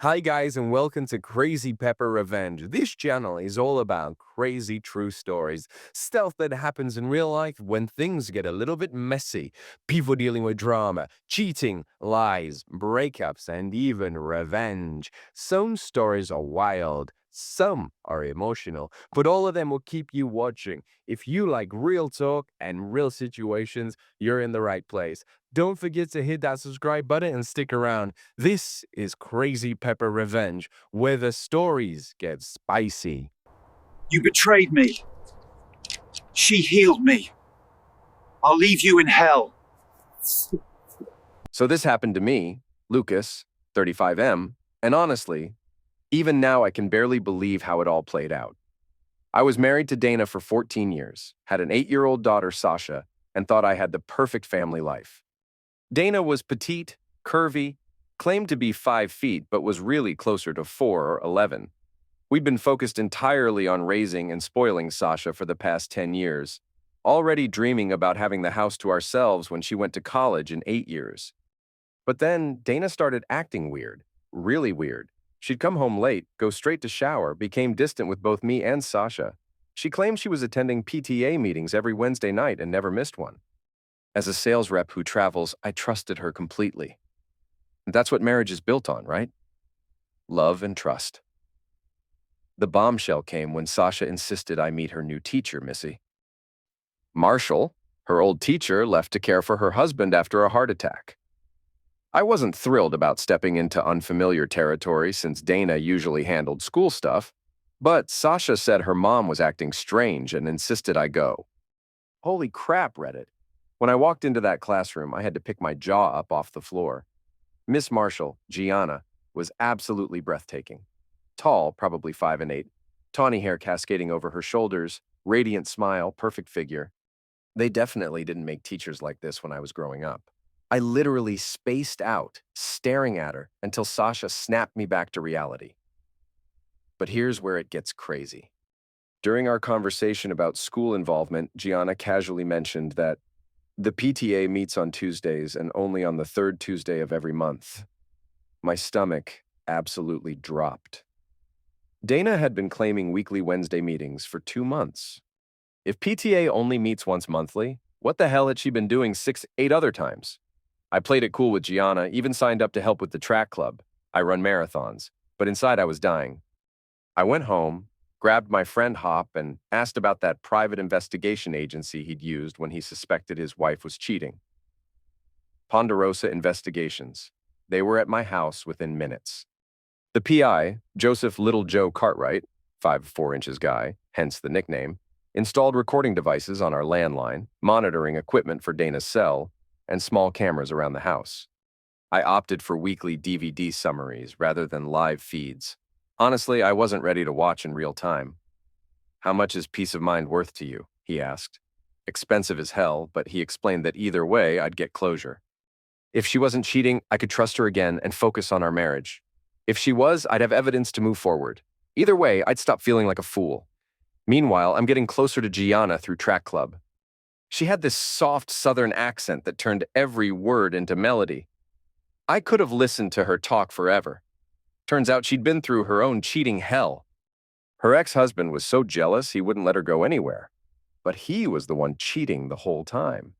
Hi guys and welcome to Crazy Pepper Revenge. This channel is all about crazy true stories, stuff that happens in real life when things get a little bit messy, people dealing with drama, cheating, lies, breakups, and even revenge. Some stories are wild, some are emotional, but all of them will keep you watching. If you like real talk and real situations, you're in the right place. Don't forget to hit that subscribe button and stick around. This is Crazy Pepper Revenge, where the stories get spicy. You betrayed me. She healed me. I'll leave you in hell. So this happened to me, Lucas, 35M, and honestly, even now I can barely believe how it all played out. I was married to Dana for 14 years, had an 8-year-old daughter, Sasha, and thought I had the perfect family life. Dana was petite, curvy, claimed to be 5 feet, but was really closer to 4 or 11. We'd been focused entirely on raising and spoiling Sasha for the past 10 years, already dreaming about having the house to ourselves when she went to college in 8 years. But then Dana started acting weird, really weird. She'd come home late, go straight to shower, became distant with both me and Sasha. She claimed she was attending PTA meetings every Wednesday night and never missed one. As a sales rep who travels, I trusted her completely. And that's what marriage is built on, right? Love and trust. The bombshell came when Sasha insisted I meet her new teacher, Missy. Marshall, her old teacher, left to care for her husband after a heart attack. I wasn't thrilled about stepping into unfamiliar territory since Dana usually handled school stuff, but Sasha said her mom was acting strange and insisted I go. Holy crap, Reddit. When I walked into that classroom, I had to pick my jaw up off the floor. Miss Marshall, Gianna, was absolutely breathtaking. Tall, probably 5'8", tawny hair cascading over her shoulders, radiant smile, perfect figure. They definitely didn't make teachers like this when I was growing up. I literally spaced out, staring at her, until Sasha snapped me back to reality. But here's where it gets crazy. During our conversation about school involvement, Gianna casually mentioned that the PTA meets on Tuesdays and only on the third Tuesday of every month. My stomach absolutely dropped. Dana had been claiming weekly Wednesday meetings for 2 months. If PTA only meets once monthly, what the hell had she been doing 8 other times? I played it cool with Gianna, even signed up to help with the track club. I run marathons, but inside I was dying. I went home, grabbed my friend Hop, and asked about that private investigation agency he'd used when he suspected his wife was cheating. Ponderosa Investigations. They were at my house within minutes. The PI, Joseph Little Joe Cartwright, 5'4" guy, hence the nickname, installed recording devices on our landline, monitoring equipment for Dana's cell, and small cameras around the house. I opted for weekly DVD summaries rather than live feeds. Honestly, I wasn't ready to watch in real time. "How much is peace of mind worth to you?" he asked. Expensive as hell, but he explained that either way, I'd get closure. If she wasn't cheating, I could trust her again and focus on our marriage. If she was, I'd have evidence to move forward. Either way, I'd stop feeling like a fool. Meanwhile, I'm getting closer to Gianna through track club. She had this soft southern accent that turned every word into melody. I could have listened to her talk forever. Turns out she'd been through her own cheating hell. Her ex-husband was so jealous he wouldn't let her go anywhere. But he was the one cheating the whole time.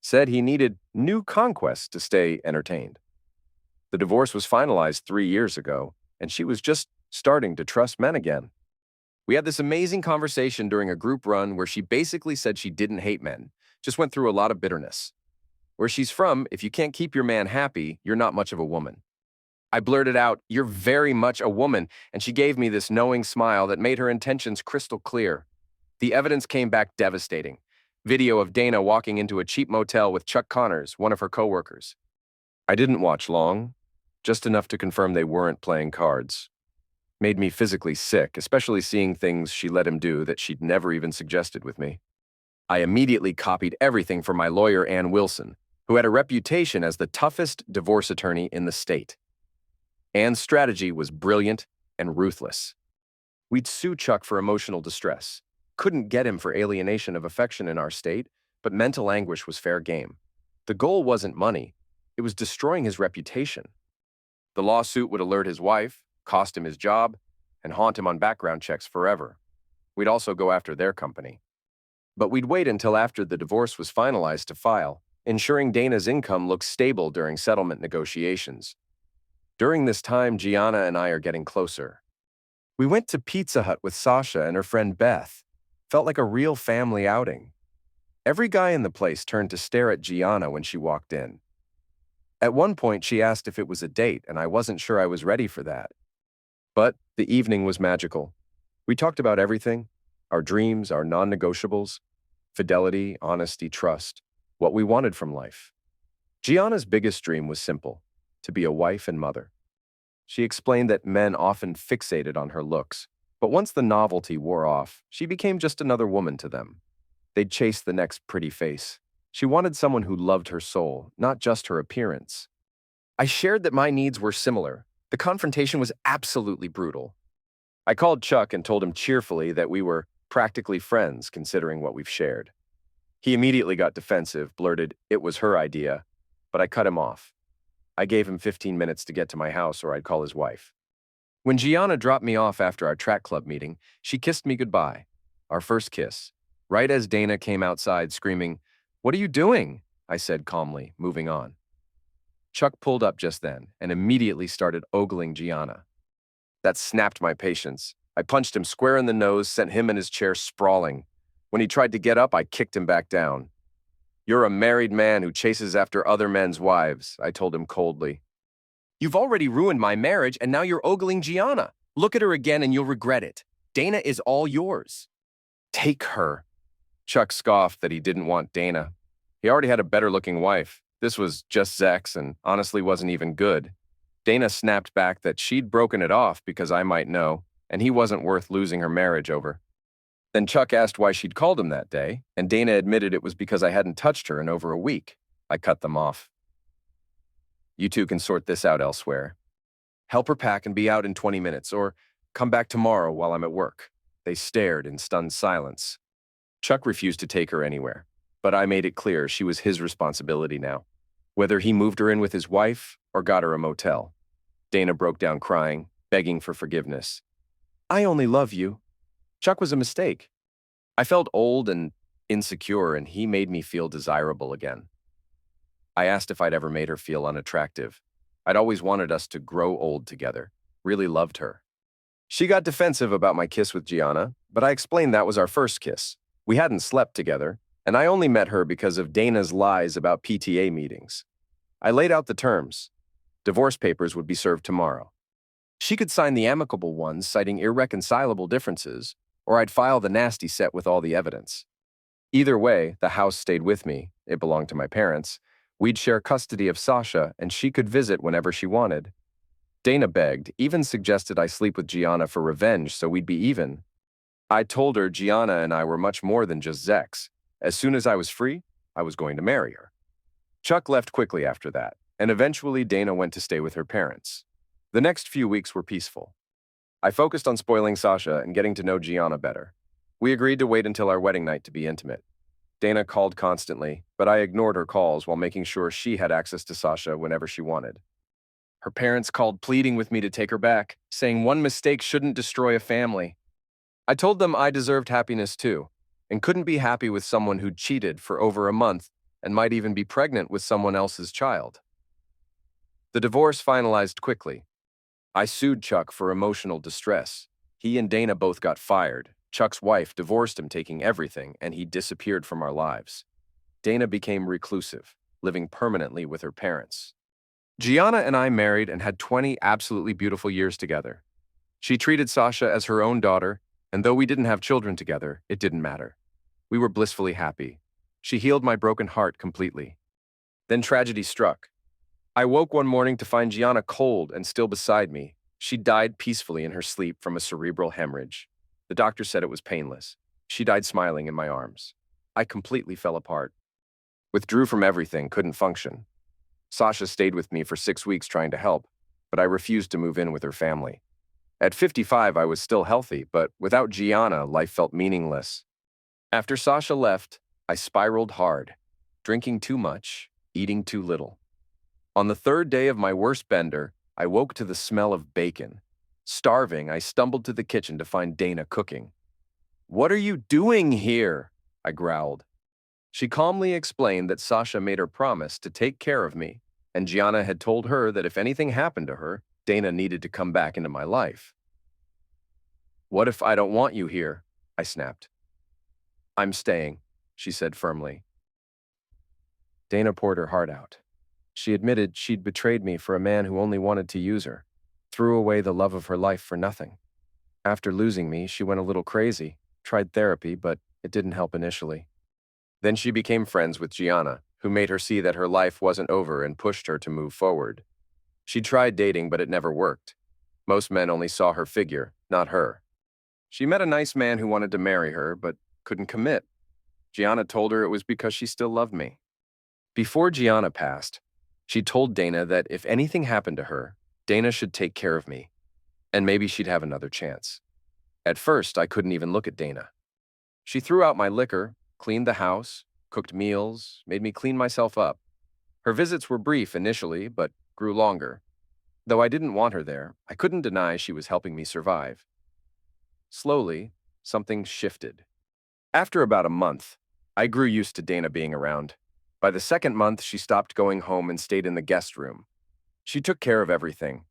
Said he needed new conquests to stay entertained. The divorce was finalized 3 years ago, and she was just starting to trust men again. We had this amazing conversation during a group run where she basically said she didn't hate men, just went through a lot of bitterness. Where she's from, if you can't keep your man happy, you're not much of a woman. I blurted out, "You're very much a woman," and she gave me this knowing smile that made her intentions crystal clear. The evidence came back devastating. Video of Dana walking into a cheap motel with Chuck Connors, one of her coworkers. I didn't watch long, just enough to confirm they weren't playing cards. Made me physically sick, especially seeing things she let him do that she'd never even suggested with me. I immediately copied everything from my lawyer, Ann Wilson, who had a reputation as the toughest divorce attorney in the state. Ann's strategy was brilliant and ruthless. We'd sue Chuck for emotional distress. Couldn't get him for alienation of affection in our state, but mental anguish was fair game. The goal wasn't money, it was destroying his reputation. The lawsuit would alert his wife, cost him his job, and haunt him on background checks forever. We'd also go after their company. But we'd wait until after the divorce was finalized to file, ensuring Dana's income looked stable during settlement negotiations. During this time, Gianna and I are getting closer. We went to Pizza Hut with Sasha and her friend Beth. Felt like a real family outing. Every guy in the place turned to stare at Gianna when she walked in. At one point, she asked if it was a date, and I wasn't sure I was ready for that. But the evening was magical. We talked about everything, our dreams, our non-negotiables, fidelity, honesty, trust, what we wanted from life. Gianna's biggest dream was simple, to be a wife and mother. She explained that men often fixated on her looks, but once the novelty wore off, she became just another woman to them. They'd chase the next pretty face. She wanted someone who loved her soul, not just her appearance. I shared that my needs were similar. The confrontation was absolutely brutal. I called Chuck and told him cheerfully that we were practically friends considering what we've shared. He immediately got defensive, blurted it was her idea, but I cut him off. I gave him 15 minutes to get to my house or I'd call his wife. When Gianna dropped me off after our track club meeting, she kissed me goodbye. Our first kiss. Right as Dana came outside screaming, "What are you doing?" I said calmly, moving on. Chuck pulled up just then and immediately started ogling Gianna. That snapped my patience. I punched him square in the nose, sent him and his chair sprawling. When he tried to get up, I kicked him back down. "You're a married man who chases after other men's wives," I told him coldly. "You've already ruined my marriage and now you're ogling Gianna. Look at her again and you'll regret it. Dana is all yours." "Take her." Chuck scoffed that he didn't want Dana. He already had a better-looking wife. This was just sex and honestly wasn't even good. Dana snapped back that she'd broken it off because I might know, and he wasn't worth losing her marriage over. Then Chuck asked why she'd called him that day, and Dana admitted it was because I hadn't touched her in over a week. I cut them off. "You two can sort this out elsewhere. Help her pack and be out in 20 minutes, or come back tomorrow while I'm at work." They stared in stunned silence. Chuck refused to take her anywhere, but I made it clear she was his responsibility now, whether he moved her in with his wife or got her a motel. Dana broke down crying, begging for forgiveness. "I only love you. Chuck was a mistake." I felt old and insecure, and he made me feel desirable again. I asked if I'd ever made her feel unattractive. I'd always wanted us to grow old together, really loved her. She got defensive about my kiss with Gianna, but I explained that was our first kiss. We hadn't slept together, and I only met her because of Dana's lies about PTA meetings. I laid out the terms. Divorce papers would be served tomorrow. She could sign the amicable ones citing irreconcilable differences, or I'd file the nasty set with all the evidence. Either way, the house stayed with me. It belonged to my parents. We'd share custody of Sasha, and she could visit whenever she wanted. Dana begged, even suggested I sleep with Gianna for revenge so we'd be even. I told her Gianna and I were much more than just Zex. As soon as I was free, I was going to marry her. Chuck left quickly after that, and eventually Dana went to stay with her parents. The next few weeks were peaceful. I focused on spoiling Sasha and getting to know Gianna better. We agreed to wait until our wedding night to be intimate. Dana called constantly, but I ignored her calls while making sure she had access to Sasha whenever she wanted. Her parents called pleading with me to take her back, saying one mistake shouldn't destroy a family. I told them I deserved happiness too, and couldn't be happy with someone who'd cheated for over a month and might even be pregnant with someone else's child. The divorce finalized quickly. I sued Chuck for emotional distress. He and Dana both got fired. Chuck's wife divorced him, taking everything, and he disappeared from our lives. Dana became reclusive, living permanently with her parents. Gianna and I married and had 20 absolutely beautiful years together. She treated Sasha as her own daughter, and though we didn't have children together, it didn't matter. We were blissfully happy. She healed my broken heart completely. Then tragedy struck. I woke one morning to find Gianna cold and still beside me. She died peacefully in her sleep from a cerebral hemorrhage. The doctor said it was painless. She died smiling in my arms. I completely fell apart. Withdrew from everything, couldn't function. Sasha stayed with me for 6 weeks trying to help, but I refused to move in with her family. At 55, I was still healthy, but without Gianna, life felt meaningless. After Sasha left, I spiraled hard, drinking too much, eating too little. On the third day of my worst bender, I woke to the smell of bacon. Starving, I stumbled to the kitchen to find Dana cooking. "What are you doing here?" I growled. She calmly explained that Sasha made her promise to take care of me, and Gianna had told her that if anything happened to her, Dana needed to come back into my life. "What if I don't want you here?" I snapped. "I'm staying," she said firmly. Dana poured her heart out. She admitted she'd betrayed me for a man who only wanted to use her, threw away the love of her life for nothing. After losing me, she went a little crazy, tried therapy, but it didn't help initially. Then she became friends with Gianna, who made her see that her life wasn't over and pushed her to move forward. She tried dating, but it never worked. Most men only saw her figure, not her. She met a nice man who wanted to marry her, but couldn't commit. Gianna told her it was because she still loved me. Before Gianna passed, she told Dana that if anything happened to her, Dana should take care of me, and maybe she'd have another chance. At first, I couldn't even look at Dana. She threw out my liquor, cleaned the house, cooked meals, made me clean myself up. Her visits were brief initially, but grew longer. Though I didn't want her there, I couldn't deny she was helping me survive. Slowly, something shifted. After about a month, I grew used to Dana being around. By the second month, she stopped going home and stayed in the guest room. She took care of everything,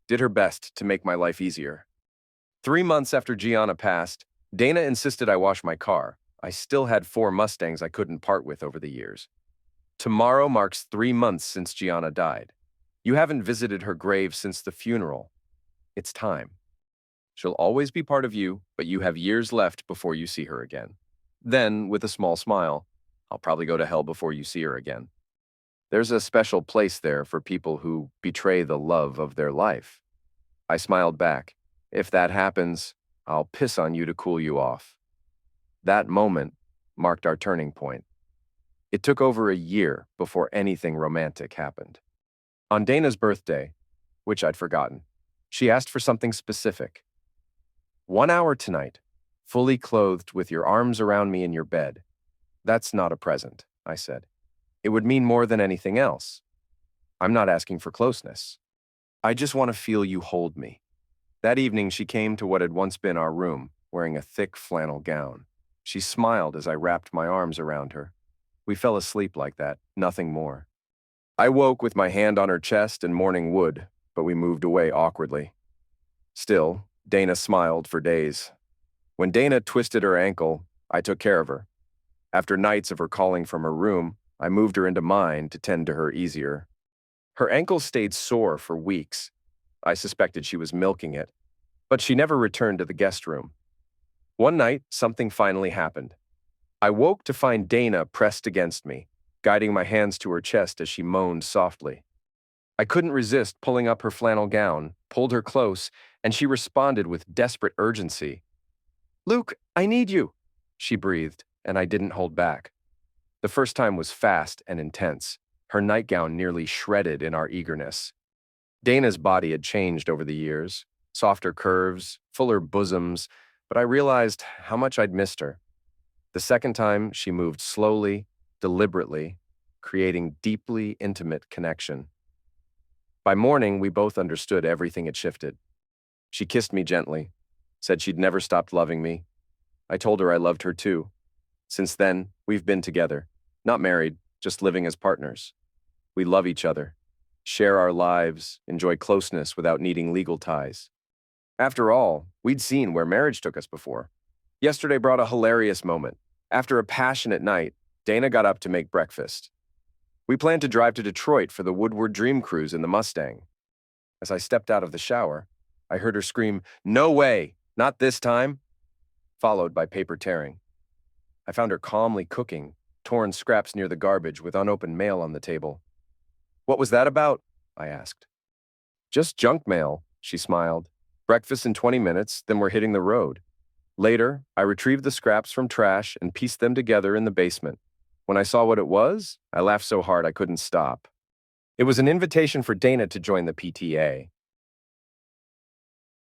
did her best to make my life easier. 3 months after Gianna passed, Dana insisted I wash my car. I still had 4 Mustangs I couldn't part with over the years. Tomorrow marks 3 months since Gianna died. You haven't visited her grave since the funeral. It's time. She'll always be part of you, but you have years left before you see her again. Then, with a small smile, I'll probably go to hell before you see her again. There's a special place there for people who betray the love of their life. I smiled back. If that happens, I'll piss on you to cool you off. That moment marked our turning point. It took over a year before anything romantic happened. On Dana's birthday, which I'd forgotten, she asked for something specific. 1 hour tonight, fully clothed with your arms around me in your bed. That's not a present, I said. It would mean more than anything else. I'm not asking for closeness. I just want to feel you hold me. That evening, she came to what had once been our room, wearing a thick flannel gown. She smiled as I wrapped my arms around her. We fell asleep like that, nothing more. I woke with my hand on her chest and morning wood, but we moved away awkwardly. Still, Dana smiled for days. When Dana twisted her ankle, I took care of her. After nights of her calling from her room, I moved her into mine to tend to her easier. Her ankle stayed sore for weeks. I suspected she was milking it, but she never returned to the guest room. One night, something finally happened. I woke to find Dana pressed against me, guiding my hands to her chest as she moaned softly. I couldn't resist pulling up her flannel gown, pulled her close, and she responded with desperate urgency. "Luke, I need you," she breathed, and I didn't hold back. The first time was fast and intense, her nightgown nearly shredded in our eagerness. Dana's body had changed over the years, softer curves, fuller bosoms, but I realized how much I'd missed her. The second time, she moved slowly, deliberately, creating deeply intimate connection. By morning, we both understood everything had shifted. She kissed me gently, said she'd never stopped loving me. I told her I loved her too. Since then, we've been together, not married, just living as partners. We love each other, share our lives, enjoy closeness without needing legal ties. After all, we'd seen where marriage took us before. Yesterday brought a hilarious moment. After a passionate night, Dana got up to make breakfast. We planned to drive to Detroit for the Woodward Dream Cruise in the Mustang. As I stepped out of the shower, I heard her scream, "No way, not this time," followed by paper tearing. I found her calmly cooking, torn scraps near the garbage with unopened mail on the table. "What was that about?" I asked. "Just junk mail," she smiled. "Breakfast in 20 minutes, then we're hitting the road." Later, I retrieved the scraps from trash and pieced them together in the basement. When I saw what it was, I laughed so hard I couldn't stop. It was an invitation for Dana to join the PTA.